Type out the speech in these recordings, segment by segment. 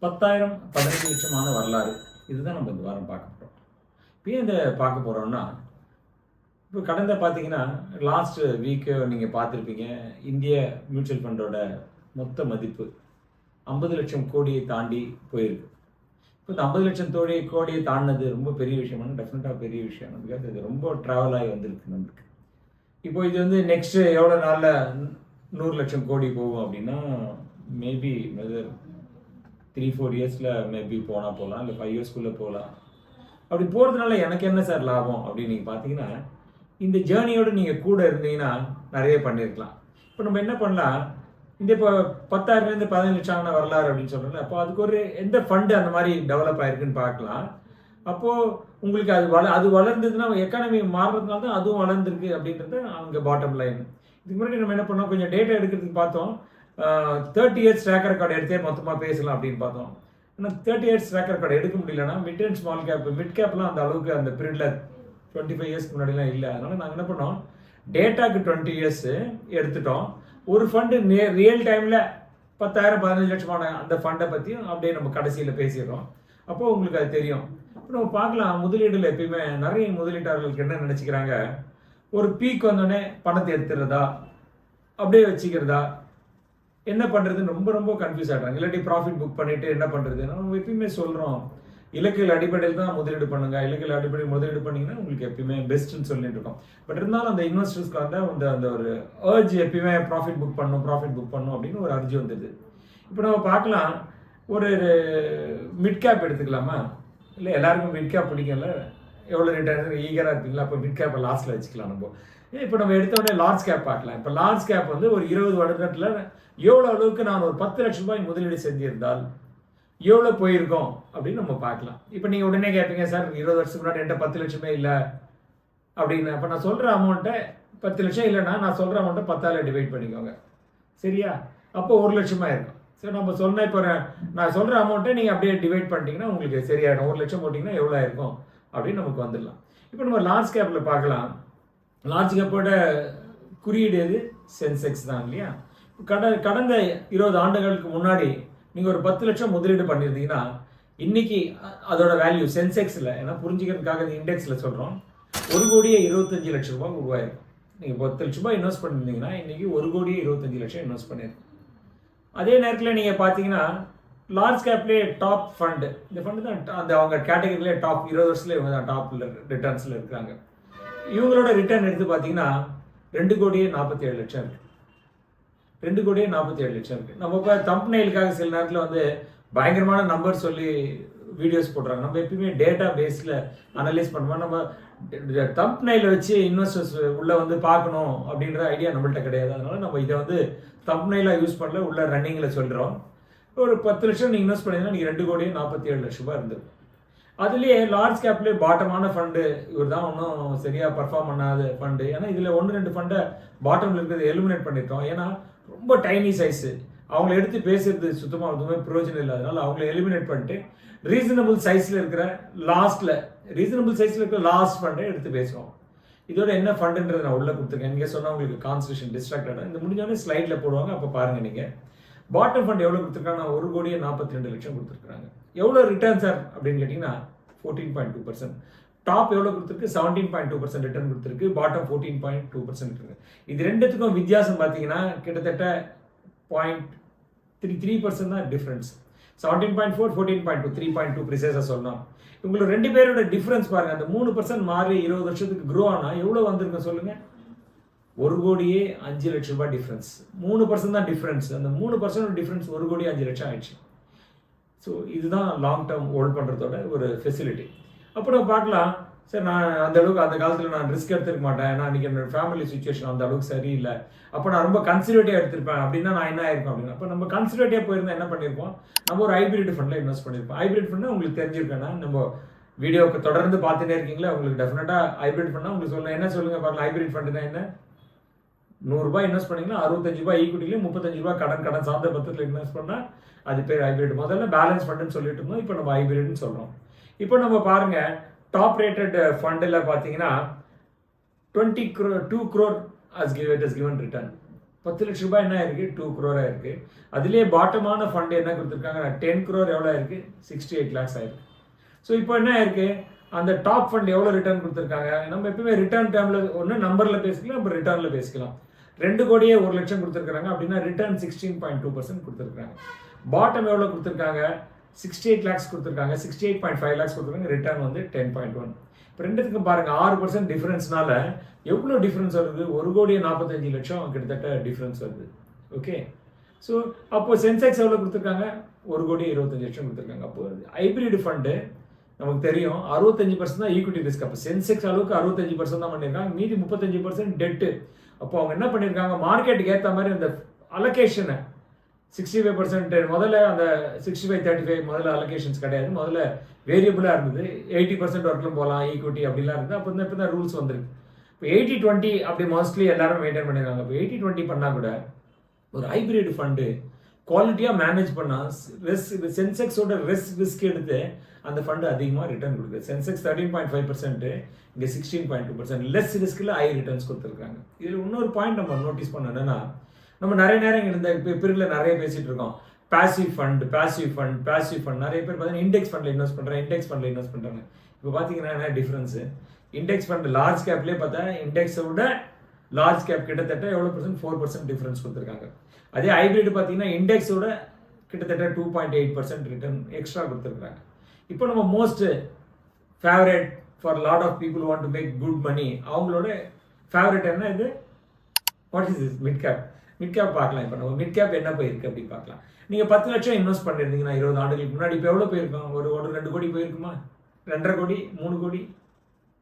10,000 15 லட்சமான வரலாறு. இதுதான் நம்ம இந்த வாரம் பார்க்க போறோம். இப்ப ஏன் இத பார்க்க போறோம்னா, இப்போ கடந்த பார்த்தீங்கன்னா, லாஸ்ட் வீக் நீங்க பார்த்திருப்பீங்க. இந்திய மியூச்சுவல் ஃபண்டோட மொத்த மதிப்பு 50,00,000 கோடியை தாண்டி போயிருக்கு. இப்போ இந்த 50,00,000 கோடியை தாண்டினது ரொம்ப பெரிய விஷயமான டெஃபினட்டா பெரிய விஷயம். பிகாஸ் இது ரொம்ப டிராவல் ஆகி வந்திருக்கு நமக்கு. இப்போ இது வந்து நெக்ஸ்ட் எவ்வளோ நாள்ல 100,00,000 கோடி போகும் அப்படின்னா, மேபி மெதர் 3-4 இயர்ஸில் மேபி போகலாம் இல்லை 5 இயர்ஸ்க்குள்ளே போகலாம். அப்படி போகிறதுனால எனக்கு என்ன சார் லாபம் அப்படின்னு நீங்கள் பார்த்தீங்கன்னா, இந்த ஜேர்னியோடு நீங்கள் கூட இருந்தீங்கன்னா நிறைய பண்ணியிருக்கலாம். இப்போ நம்ம என்ன பண்ணலாம், இந்த இப்போ 10,000லேருந்து 15,00,000 வரலாறு அப்படின்னு சொல்கிறோம்ல, அப்போ அதுக்கு ஒரு எந்த ஃபண்டு அந்த மாதிரி டெவலப் ஆயிருக்குன்னு பார்க்கலாம். அப்போது உங்களுக்கு அது வளர்ந்ததுன்னா எக்கானமி மாறுறதுனால தான் அதுவும் வளர்ந்துருக்கு அப்படின்றது அங்கே பாட்டம் லைன். இதுக்கு முன்னாடி நம்ம என்ன பண்ணோம், கொஞ்சம் டேட்டா எடுக்கிறதுக்கு பார்த்தோம். 30 இயர்ஸ் ட்ராக் ரெக்கார்டு எடுத்தே மொத்தமாக பேசலாம் அப்படின்னு பார்த்தோம். ஆனால் 30 இயர்ஸ் ட்ராக் ரெக்கார்டு எடுக்க முடியலன்னா mid and small cap, mid கேப்லாம் அந்த அளவுக்கு அந்த பீரியடில் 25 இயர்ஸ்க்கு முன்னாடிலாம் இல்லை. அதனால் நாங்கள் என்ன பண்ணோம், டேட்டாக்கு 20 இயர்ஸ் எடுத்துட்டோம். ஒரு ஃபண்டு ரியல் டைமில் 10,000 15 லட்சமான அந்த ஃபண்டை பற்றியும் அப்படியே நம்ம கடைசியில் பேசிடுறோம். அப்போது உங்களுக்கு அது தெரியும். இப்போ நம்ம பார்க்கலாம், முதலீடுல எப்பயுமே நிறைய முதலீட்டாளர்களுக்கு என்ன நினச்சிக்கிறாங்க, ஒரு பீக் வந்தோடனே பணத்தை எடுத்துடுறதா, அப்படியே வச்சுக்கிறதா, என்ன பண்ணுறதுன்னு ரொம்ப ரொம்ப கன்ஃபியூஸ் ஆகிட்டாங்க. இல்லாட்டி ப்ராஃபிட் புக் பண்ணிவிட்டு என்ன பண்ணுறது. நம்ம எப்பயுமே சொல்கிறோம், இலக்குகள் அடிப்படையில் தான் முதலீடு பண்ணுங்க, இலக்குகள் அடிப்படையில் முதலீடு பண்ணிங்கன்னா உங்களுக்கு எப்பயுமே பெஸ்ட்டுன்னு சொல்லிட்டு இருக்கோம். பட் இருந்தாலும் அந்த இன்வெஸ்டர்ஸ்க்கு வந்து அந்த ஒரு ஏர்ஜ் எப்பயுமே ப்ராஃபிட் புக் பண்ணணும் அப்படின்னு ஒரு அர்ஜி வந்தது. இப்போ நம்ம பார்க்கலாம், ஒரு மிட் கேப் எடுத்துக்கலாமா, இல்லை எல்லாருக்கும் மிட் கேப் பிடிக்கல, எவ்வளோ ரிட்டர்ன் ஈகராக இருப்பீங்களா, அப்போ மிட் கேப்பை லாஸ்ட்டில் வச்சுக்கலாம். நம்ம இப்போ நம்ம எடுத்த உடனே லார்ஜ் கேப் பார்க்கலாம். இப்போ லார்ஜ் கேப் வந்து ஒரு 20 வருடத்தில் எவ்வளோ அளவுக்கு நான் ஒரு 10 லட்ச ரூபாய் முதலீடு செஞ்சிருந்தால் எவ்வளோ போயிருக்கோம் அப்படின்னு நம்ம பார்க்கலாம். இப்போ நீங்கள் உடனே கேட்பீங்க, சார் 20 வருஷத்துக்கு முன்னாடி என்கிட்ட 10 லட்சமே இல்லை அப்படின்னு. அப்போ நான் சொல்கிற அமௌண்ட்டை 10 லட்சம் இல்லைன்னா நான் சொல்கிற அமௌண்ட்டை 10ஆல் டிவைட் பண்ணிக்கோங்க, சரியா? அப்போ 1 லட்சமாக இருக்கும். சரி, நம்ம சொன்ன இப்போ நான் சொல்கிற அமௌண்ட்டை நீங்கள் அப்படியே டிவைட் பண்ணிட்டீங்கன்னா உங்களுக்கு சரியாயிடும். 1 லட்சம் போட்டிங்கன்னா எவ்வளோ இருக்கும் அப்படின்னு நமக்கு வந்துடலாம். இப்போ நம்ம லார்ஜ் கேப்பில் பார்க்கலாம். லார்ஜ் கேப்போட குறியீடு எது? சென்செக்ஸ் தான் இல்லையா? கடந்த 20 ஆண்டுகளுக்கு முன்னாடி நீங்கள் ஒரு 10 லட்சம் முதலீடு பண்ணியிருந்தீங்கன்னா இன்னைக்கு அதோட வேல்யூ சென்செக்ஸில், ஏன்னா புரிஞ்சுக்கிறதுக்காக இந்த இண்டெக்ஸில் சொல்கிறோம், 1,25,00,000 ரூபாய் உருவாயிருக்கும். நீங்கள் 10 லட்ச ரூபாய் இன்வெஸ்ட் பண்ணியிருந்தீங்கன்னா இன்னைக்கு 1,25,00,000 இன்வெஸ்ட் பண்ணியிருக்கோம். அதே நேரத்தில் நீங்கள் பார்த்தீங்கன்னா லார்ஜ் கேப்லேயே டாப் ஃபண்டு, இந்த ஃபண்டு தான் அந்த அவங்க கேட்டகரியிலே டாப் 20 வருஷத்துல இவங்க தான் டாப் ரிட்டர்ன்ஸில் இருக்கிறாங்க. இவங்களோட ரிட்டர்ன் எடுத்து பார்த்தீங்கன்னா 2,47,00,000 இருக்குது. 2,47,00,000 இருக்குது. நம்ம இப்போ தம்ப்நெயிலுக்காக சில நேரத்தில் வந்து பயங்கரமான நம்பர் சொல்லி வீடியோஸ் போடுறாங்க. நம்ம எப்பயுமே டேட்டா பேஸில் அனலைஸ் பண்ணுவோம். நம்ம தம்ப்நெயிலை வச்சு இன்வெஸ்டர்ஸ் உள்ளே வந்து பார்க்கணும் அப்படின்ற ஐடியா நம்மள்கிட்ட கிடையாது. அதனால நம்ம இதை வந்து தம்ப்நெயிலாக யூஸ் பண்ணல, உள்ள ரன்னிங்கில் சொல்கிறோம். ஒரு 10 லட்சம் நீங்கள் இன்வெஸ்ட் பண்ணிங்கன்னா நீங்கள் 2,47,00,000 ரூபாய் இருந்தது. அதுலேயே லார்ஜ் கேப்லேயே பாட்டமான ஃபண்டு இவர் தான் ஒன்றும் சரியாக பர்ஃபார்ம் பண்ணாத ஃபண்டு. ஏன்னா இதில் 1-2 ஃபண்டை பாட்டமில் இருக்கிறது எலிமினேட் பண்ணிட்டோம். ஏன்னா ரொம்ப டைனி சைஸு, அவங்கள எடுத்து பேசுறது சுத்தமாக எதுவுமே பிரயோஜனம் இல்லை. அதனால அவங்கள எலிமினேட் பண்ணிட்டு ரீசனபிள் சைஸில் இருக்கிற லாஸ்ட் ஃபண்டை எடுத்து பேசுவோம். இதோட என்ன ஃபண்டுன்றது நான் உள்ளே கொடுத்துருக்கேன். நீங்கள் சொன்னால் உங்களுக்கு கான்சன்ட்ரேஷன் டிஸ்ட்ராக்டடாக இந்த முடிஞ்சோடனே ஸ்லைடில் போடுவாங்க, அப்போ பாருங்கள். நீங்கள் பாட்டம் ஃபண்ட் எவ்வளோ கொடுத்துருக்காங்கன்னா 1,42,00,000 கொடுத்துருக்காங்க. எவ்வளோ ரிட்டர்ன் சார் அப்படின்னு கேட்டிங்கன்னா 14.2%. டாப் எவ்வளோ கொடுத்துருக்கு? 17.2% ரிட்டர்ன் கொடுத்துருக்கு. பாட்டம் 14.2% இருக்கு. இது ரெண்டுத்துக்கும் வித்தியாசம் பார்த்தீங்கன்னா கிட்டத்தட்ட 0.33% தான் டிஃப்ரென்ஸ். 17.4, 14.2, 3.2 ப்ரிசைஸாக சொல்லணும். உங்களுக்கு 2 பேரோட டிஃப்ரென்ஸ் பாருங்கள். அந்த 3% மாறி 20 வருஷத்துக்கு க்ரோ ஆனால் எவ்வளோ வந்திருக்கும் சொல்லுங்கள்? 1,05,00,000 ரூபாய் டிஃப்ரென்ஸ். 3% தான் டிஃப்ரென்ஸ். அந்த 3% டிஃப்ரென்ஸ் 1,05,00,000 ஆயிடுச்சு. ஸோ இதுதான் லாங் டேர்ம் ஹோல்ட் பண்ணுறதோட ஒரு ஃபெசிலிட்டி. அப்போ நம்ம பார்க்கலாம், சார் நான் அந்த அளவுக்கு அந்த காலத்தில் நான் ரிஸ்க் எடுத்துருக்க மாட்டேன், ஏன்னா அன்றைக்கி என்னோட ஃபேமிலி சுச்சுவேஷன் அந்த அளவுக்கு சரியில்லை, அப்போ நான் ரொம்ப கன்சர்வேட்டிவாக எடுத்திருப்பேன் அப்படின்னா நான் என்ன ஆயிருக்கும் அப்படின்னா, அப்போ நம்ம கன்சர்வேட்டிவாக போயிருந்தால் என்ன பண்ணியிருப்போம், நம்ம ஒரு ஹைபிரிட் ஃபண்டில் இன்வெஸ்ட் பண்ணியிருப்போம். ஹைபிரிட் ஃபண்டாக உங்களுக்கு தெரிஞ்சிருக்கேன்னா நம்ம வீடியோவுக்கு தொடர்ந்து பார்த்துட்டே இருக்கீங்களா, உங்களுக்கு டெஃபினட்டாக ஹைபிரிட் ஃபண்டாக உங்களுக்கு சொல்லுங்கள். என்ன சொல்லுங்கள் பார்க்கலாம், ஹைபிரிட் ஃபண்டு தான் என்ன? 100 ரூபாய் இன்வெஸ்ட் பண்ணிங்கன்னா 65 ரூபாய் ஈக்விட்டிலையும் 35 ரூபாய் கடன் சார்ந்த பத்திரத்தில் இன்வெஸ்ட் பண்ணால் அது பேர் ஹைபிரிட். முதல்ல பேலன்ஸ் ஃபண்டுன்னு சொல்லிட்டு இருந்தோம், இப்போ நம்ம ஹைபிரிட்னு சொல்கிறோம். இப்போ நம்ம பாருங்கள், டாப் ரேட்டட் ஃபண்டில் பார்த்தீங்கன்னா 2 crore has given return. 10 லட்ச ரூபாய் என்ன ஆயிருக்கு 2 crore ஆயிருக்கு. அதுலேயே பாட்டமான ஃபண்ட் என்ன கொடுத்துருக்காங்க 10 crore எவ்வளோ ஆயிருக்கு 68 lakhs ஆயிருக்கு. ஸோ இப்போ என்ன ஆயிருக்கு அந்த டாப் ஃபண்ட் எவ்வளோ ரிட்டர்ன் கொடுத்துருக்காங்க. நம்ம எப்பவுமே ரிட்டர்ன் டேர்மில் ஒன்று நம்பரில் பேசிக்கலாம், அப்புறம் ரிட்டர்னில் பேசிக்கலாம். 2 கோடியே 1 லட்சம் கொடுத்துருக்காங்க அப்படின்னா ரிட்டர்ன் 16.2% கொடுத்துருக்காங்க. பாட்டம் எவ்வளோ கொடுத்துருக்காங்க 68 lakhs கொடுத்துருக்காங்க, 68.5 lakhs கொடுத்துருக்காங்க, ரிட்டர்ன் வந்து 10.1. இப்போ ரெண்டுத்துக்கும் பாருங்க 6% டிஃபரன்ஸ்னால எவ்வளோ டிஃபரன்ஸ் வருது, 1,45 லட்சம் கிட்டத்தட்ட டிஃபரன்ஸ் வருது. ஓகே, ஸோ அப்போ சென்செக்ஸ் எவ்வளோ கொடுத்துருக்காங்க 1,25 லட்சம் கொடுத்துருக்காங்க. அப்போ ஹைபிரிட் ஃபண்டு நமக்கு தெரியும் 65% தான் ஈக்விட்டி ரிஸ்க். அப்போ சென்செக்ஸ் அளவுக்கு 65% தான் பண்ணியிருக்காங்க, மீதி 35% டெட்டு. அப்போ அவங்க என்ன பண்ணியிருக்காங்க மார்க்கெட்டுக்கு ஏற்ற மாதிரி அந்த அலோகேஷனை 65% முதல்ல அந்த 65-35 முதல்ல அலோகேஷன்ஸ் கிடையாது, முதல்ல வேரியபிளாக இருந்தது. 80% வரைக்கும் போகலாம் ஈக்விட்டி அப்படிலாம் இருந்தது. அப்போ இப்போ தான் ரூல்ஸ் வந்துருக்கு. இப்போ 80-20 அப்படி மோஸ்ட்லி எல்லாரும் மெயின்டைன் பண்ணியிருக்காங்க. இப்போ 80-20 பண்ணால் கூட ஒரு ஹைபிரிட் ஃபண்டு குவாலிட்டியாக மேனேஜ் பண்ணால் சென்செக்ஸோட ரிஸ்க் எடுத்து அந்த ஃபண்டு அதிகமாக ரிட்டர்ன் கொடுக்குது. சென்செக்ஸ் 13.5%, இங்கே 16.2%. லெஸ் ரிஸ்கில் ஹை ரிட்டர்ன்ஸ் கொடுத்துருக்காங்க. இதில் இன்னொரு பாயிண்ட் நம்ம நோட்டீஸ் பண்ண என்னன்னா, நம்ம நிறைய நேரம் இங்கே இந்த பிரிவில் நிறைய பேசிகிட்டு இருக்கோம் பாசிவ் ஃபண்ட் நிறைய பேர் பார்த்தீங்கன்னா இண்டெக்ஸ் ஃபண்டில் இன்வெஸ்ட் பண்ணுறாங்க. இப்போ பார்த்தீங்கன்னா என்ன டிஃப்ரென்ஸு, இண்டெக்ஸ் ஃபண்ட் லார்ஜ் கேப்லேயே பார்த்தா இண்டெக்ஸை விட லார்ஜ் கேப் கிட்டத்தட்ட எவ்வளோ பர்சன்ட் 4% டிஃப்ரென்ஸ் கொடுத்துருக்காங்க. அதே ஹைபிரிட் பார்த்தீங்கன்னா இண்டெக்ஸோட கிட்டத்தட்ட 2.8% ரிட்டர்ன் எக்ஸ்ட்ரா கொடுத்துருக்காங்க. இப்போ நம்ம most favourite for lot of people want to make good money, அவங்களோட ஃபேவரட் என்ன இது, what is is mid cap பார்க்கலாம். இப்போ நம்ம மிட் கேப் என்ன போயிருக்கு அப்படின்னு பார்க்கலாம். நீங்கள் 10 லட்சம் இன்வெஸ்ட் பண்ணியிருந்தீங்கன்னா 20 ஆண்டுகளுக்கு முன்னாடி இப்போ எவ்வளோ போயிருக்கோம், ஒரு 2 கோடி போயிருக்குமா, 2.5 கோடி 3 கோடி.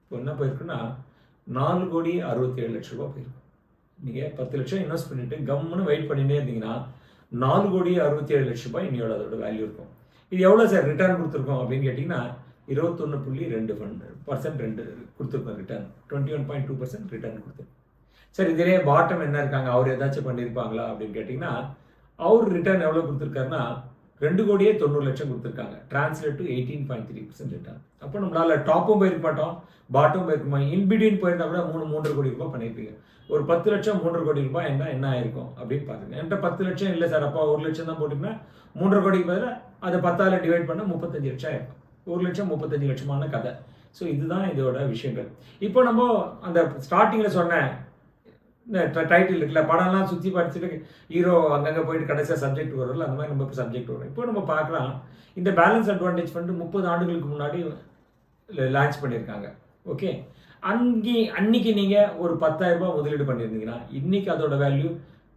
இப்போ என்ன போயிருக்குன்னா 4,67,00,000 ரூபாய் போயிருக்கும். நீங்கள் 10 லட்சம் இன்வெஸ்ட் பண்ணிட்டு கம்முன்னு வெயிட் பண்ணிட்டே இருந்தீங்கன்னா 4,67,00,000 ரூபாய் இன்னையோட அதோட வேல்யூ இருக்கும். இது எவ்வளோ சார் ரிட்டர்ன் கொடுத்துருக்கோம் அப்படின்னு கேட்டிங்கன்னா 21.2% கொடுத்துருக்கோம் ரிட்டர்ன், 21.2% ரிட்டர்ன் கொடுத்துருக்கோம். சார் இதிலே பாட்டம் என்ன இருக்காங்க, அவர் ஏதாச்சும் பண்ணியிருப்பாங்களா அப்படின்னு கேட்டிங்கன்னா அவர் ரிட்டர்ன் எவ்வளோ கொடுத்துருக்காருன்னா 2,90,00,000 கொடுத்துருக்காங்க. Translate to 18.3% return. அப்போ நம்மளால டாப்பும் போயிருக்க மாட்டோம், பாட்டும் போயிருக்குமா, இன்பிட்வீன் போயிருந்தா கூட 3.5 கோடி ரூபாய் பண்ணியிருப்பீங்க. ஒரு 10 லட்சம் 3.5 கோடி ரூபாய் என்ன ஆயிருக்கும் அப்படின்னு பாருங்க. என்கிட்ட 10 லட்சம் இல்லை சார், அப்பா 1 லட்சம் தான் போட்டிங்கன்னா 3.5 கோடிக்கு பதிலாக அதை 10ஆல் டிவைட் பண்ண 35 லட்சம் ஆயிருக்கும். 1 லட்சம் 35 லட்சமான கதை. ஸோ இதுதான் இதோட விஷயங்கள். இப்போ நம்ம அந்த ஸ்டார்டிங்கில் சொன்ன இந்த டைட்டில் இருக்குல்ல, படம்லாம் சுற்றி படிச்சுட்டு ஹீரோ அங்கங்கே போயிட்டு கடைசியாக சப்ஜெக்ட் வரல, அந்த மாதிரி நம்ம சப்ஜெக்ட் வரும். இப்போ நம்ம பார்க்கலாம் இந்த பேலன்ஸ் அட்வான்டேஜ் ஃபண்டு 30 ஆண்டுகளுக்கு முன்னாடி லான்ச் பண்ணியிருக்காங்க. ஓகே, அன்னைக்கு நீங்கள் ஒரு 10,000 ரூபாய் முதலீடு பண்ணியிருந்தீங்கன்னா இன்னைக்கு அதோட வேல்யூ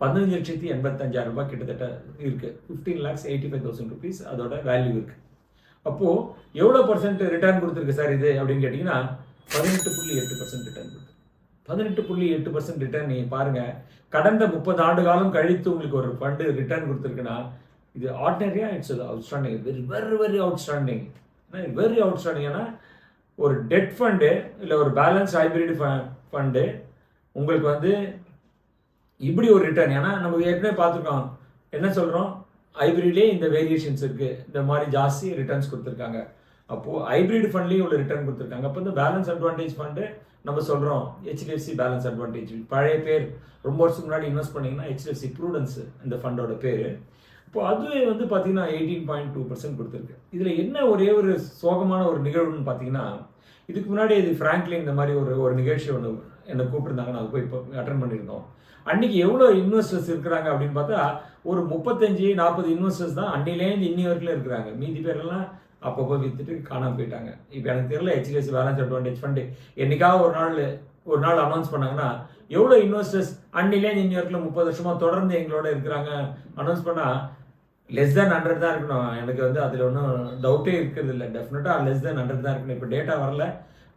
15,85,000 ரூபாய் கிட்டத்தட்ட இருக்குது. 15,85,000 rupees அதோட வேல்யூ இருக்குது. அப்போது எவ்வளோ பர்சன்ட் ரிட்டர்ன் கொடுத்துருக்கு சார் இது அப்படின்னு கேட்டிங்கன்னா 18.8% ரிட்டர்ன் கொடுத்துருக்கு. 18.8% ரிட்டர்ன் நீங்கள் பாருங்கள். கடந்த 30 ஆண்டு காலம் கழித்து உங்களுக்கு ஒரு ஃபண்டு ரிட்டர்ன் கொடுத்துருக்குன்னா இது ஆர்டினரியாக it's outstanding, very outstanding. Very outstanding. ஏன்னா ஒரு டெட் ஃபண்டு இல்லை ஒரு பேலன்ஸ் ஹைபிரிட் ஃபண்டு உங்களுக்கு வந்து இப்படி ஒரு ரிட்டர்ன். ஏன்னா நம்ம ஏற்கனவே பார்த்துருக்கோம் என்ன சொல்கிறோம், ஹைபிரிட்லேயே இந்த வேரியேஷன்ஸ் இருக்குது, இந்த மாதிரி ஜாஸ்தி ரிட்டர்ன்ஸ் கொடுத்துருக்காங்க. அப்போது ஹைபிரிட் ஃபண்ட்லேயும் இவ்வளோ ரிட்டர்ன் கொடுத்துருக்காங்க. அப்போ இந்த பேலன்ஸ் அட்வான்டேஜ் ஃபண்டு நம்ம சொல்கிறோம் ஹெச்டிஎஃப்சி பேலன்ஸ் அட்வான்டேஜ். பழைய பேர் ரொம்ப வருஷத்துக்கு முன்னாடி இன்வெஸ்ட் பண்ணிங்கன்னா ஹெச்டிஎஃப்சி ப்ரூடன்ஸ் இந்த ஃபண்டோட பேர். இப்போ அதுவே வந்து பார்த்தீங்கன்னா 18.2% கொடுத்துருக்கு. இதில் என்ன ஒரே ஒரு சோகமான ஒரு நிகழ்வுன்னு பார்த்தீங்கன்னா, இதுக்கு முன்னாடி இது ஃப்ராங்க்லின் இந்த மாதிரி ஒரு நிகழ்ச்சி ஒன்று என்னை கூப்பிட்டுருந்தாங்க, நான் போய் இப்போ அட்டன் பண்ணியிருந்தோம். அன்றைக்கி எவ்வளோ இன்வெஸ்டர்ஸ் இருக்கிறாங்க அப்படின்னு பார்த்தா ஒரு 35-40 இன்வெஸ்டர்ஸ் தான் அன்னிலேருந்து இன்னி வரைக்கும் இருக்கிறாங்க. மீதி பேரெல்லாம் அப்பப்போ விற்றுட்டு காணாமல் போயிட்டாங்க. இப்போ எனக்கு தெரியல ஹெச்டிஎஃப்சி பேலன்ஸ் அட்வான்டேஜ் ஃபண்டு என்னைக்காவது ஒரு நாள் அனௌன்ஸ் பண்ணாங்கன்னா எவ்வளோ இன்வெஸ்டர்ஸ் அன்னிலேருந்து இன்னி வரைக்கும் 30 வருஷமாக தொடர்ந்து எங்களோட இருக்கிறாங்க அனௌன்ஸ் பண்ணால் லெஸ் தேன் 100 தான் இருக்கணும். எனக்கு வந்து அதில் ஒன்றும் டவுட்டே இருக்கிறது இல்லை. டெஃபினட்டாக லெஸ் தேன் 100 தான் இருக்கணும். இப்போ டேட்டா வரல,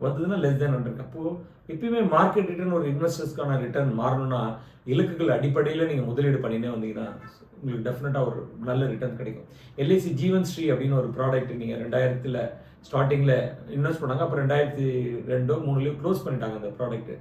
வந்ததுன்னா லெஸ் தேன் 100. அப்போது எப்பயுமே மார்க்கெட் ரிட்டர்ன் ஒரு இன்வெஸ்டர்ஸ்க்கான ரிட்டர்ன் மாறணும்னா இலக்குகள் அடிப்படையில் நீங்கள் முதலீடு பண்ணினே வந்தீங்கன்னா உங்களுக்கு டெஃபினட்டாக ஒரு நல்ல ரிட்டர்ன் கிடைக்கும். எல்ஐசி ஜீவன் ஸ்ரீ அப்படின்னு ஒரு ப்ராடக்ட் நீங்கள் 2000 ஸ்டார்டிங்கில் இன்வெஸ்ட் பண்ணாங்க, அப்புறம் 2002-03 க்ளோஸ் பண்ணிட்டாங்க அந்த ப்ராடக்ட்டு.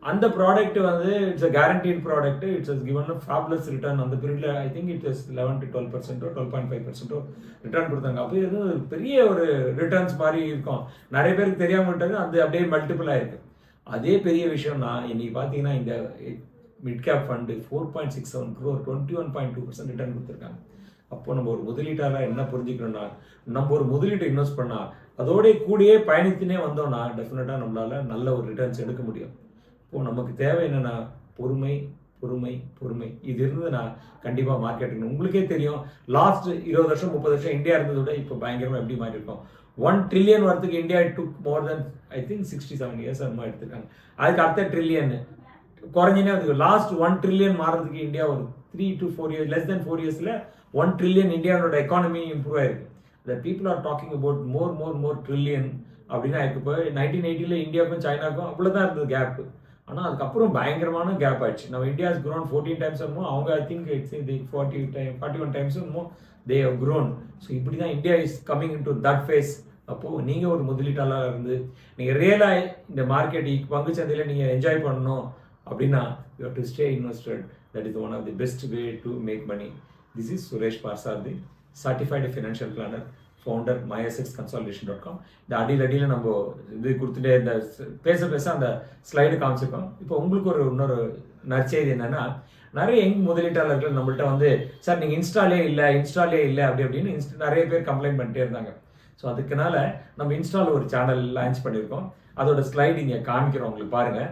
அந்த ப்ராடக்ட் வந்து it's a guaranteed product. It's is given a fabulous return. அந்த பீரியட்ல I think it is 11-12% 12.5% return கொடுத்தாங்க. அப்போ இது பெரிய ஒரு ரிட்டர்ன்ஸ் மாதிரி இருக்கும். நிறைய பேருக்கு தெரியாமல் விட்டாங்க, அது அப்படியே மல்டிபிள் ஆயிருக்கு. அதே பெரிய விஷயம்னா இன்னைக்கு பார்த்தீங்கன்னா இந்த mid cap fund 4.67 crore 21.2% return கொடுத்துருக்காங்க. அப்போ நம்ம ஒரு முதலீட்டாளர் என்ன புரிஞ்சுக்கணும்னா, நம்ம ஒரு முதலீட்டை இன்வெஸ்ட் பண்ணால் அதோடைய கூடயே பயணித்துனே வந்தோம்னா டெஃபினட்டாக நம்மளால் நல்ல ஒரு ரிட்டர்ன்ஸ் எடுக்க முடியும். இப்போது நமக்கு தேவை என்னென்னா பொறுமை பொறுமை பொறுமை. இது இருந்ததுன்னா கண்டிப்பாக மார்க்கெட்டுங்க உங்களுக்கே தெரியும். லாஸ்ட் 20 வருஷம் 30 வருஷம் இந்தியா இருந்ததை விட இப்போ பயங்கரமாக எப்படி மாறி இருக்கும். 1 trillion வரத்துக்கு India took more then I think 67 years அந்த மாதிரி எடுத்துருக்காங்க. அதுக்கு அடுத்த ட்ரில்லியன் குறைஞ்சினே வந்து லாஸ்ட் 1 trillion மாறதுக்கு இந்தியா ஒரு 3 to 4 years less than 4 yearsல 1 trillion இந்தியாவோட எக்கானமி இம்ப்ரூவ் ஆயிருக்கு. The people are talking about more trillion அப்படின்னா இருக்கு. இப்போ 1980 இந்தியாவுக்கும் சைனாக்கும் அவ்வளோதான் இருந்தது கேப்பு. ஆனால் அதுக்கப்புறம் பயங்கரமான கேப் ஆயிடுச்சு. நம்ம India has grown 14 times or more. அவங்க I think it's 41 times or more they have grown. So இப்படி தான் India is coming into that phase. அப்போது நீங்கள் ஒரு முதலீட்டாளராக இருந்து நீங்கள் ரியலாக இந்த மார்க்கெட் பங்கு சந்தையில் நீங்கள் என்ஜாய் பண்ணணும் அப்படின்னா you have to stay invested. That is one of the best way to make money. This is Suresh Parthasarathy, certified financial planner, founder myassetconsolidation.com. இந்த அடியில் நம்ம இது கொடுத்துட்டே இந்த பேச அந்த ஸ்லைடு காமிச்சிருக்கோம். இப்போ உங்களுக்கு இன்னொரு நற்செய்தி என்னென்னா, நிறைய யங் முதலீட்டாளர்கள் நம்மள்ட்ட வந்து சார் நீங்கள் இன்ஸ்டாலே இல்லை அப்படின்னு நிறைய பேர் கம்ப்ளைண்ட் பண்ணிட்டே இருந்தாங்க. ஸோ அதுக்குனால நம்ம இன்ஸ்டாவில் ஒரு சேனல் லான்ச் பண்ணியிருக்கோம். அதோட ஸ்லைடு இங்கே காமிக்கிறோம் உங்களுக்கு பாருங்கள்.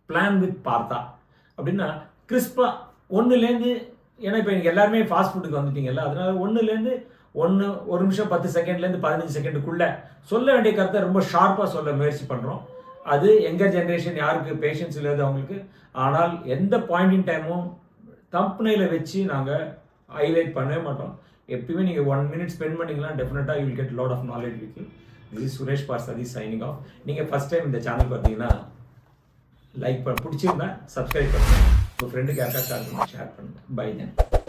பிளான் வித் பார்த்தா அப்படின்னா கிறிஸ்பாக ஒன்றுலேருந்து, ஏன்னா இப்போ எனக்கு எல்லாருமே ஃபாஸ்ட் ஃபுட்டுக்கு வந்துட்டீங்கல்ல, அதனால 1 நிமிஷம் 10 செகண்ட்லேருந்து 15 செகண்டுக்குள்ளே சொல்ல வேண்டிய கருத்தை ரொம்ப ஷார்ப்பாக சொல்ல முயற்சி பண்ணுறோம். அது எங்கள் ஜென்ரேஷன் யாருக்கு பேஷன்ஸ் இல்லாத அவங்களுக்கு. ஆனால் எந்த பாயிண்ட் இன் டைமும் தம்ப்நெயிலை வச்சு நாங்கள் ஹைலைட் பண்ணவே மாட்டோம். எப்பயுமே நீங்கள் 1 minute ஸ்பெண்ட் பண்ணிங்கன்னா டெஃபினட்டாக you will get lot of knowledge with you. This is Suresh Parsadi signing off. நீங்கள் ஃபஸ்ட் டைம் இந்த சேனல் பார்த்தீங்கன்னா லைக் பிடிச்சிருந்தா சப்ஸ்கிரைப் பண்ணுங்கள், உங்கள் ஃப்ரெண்டுக்கு யாருக்கா ஷேர் பண்ணுங்கள். பை தென்.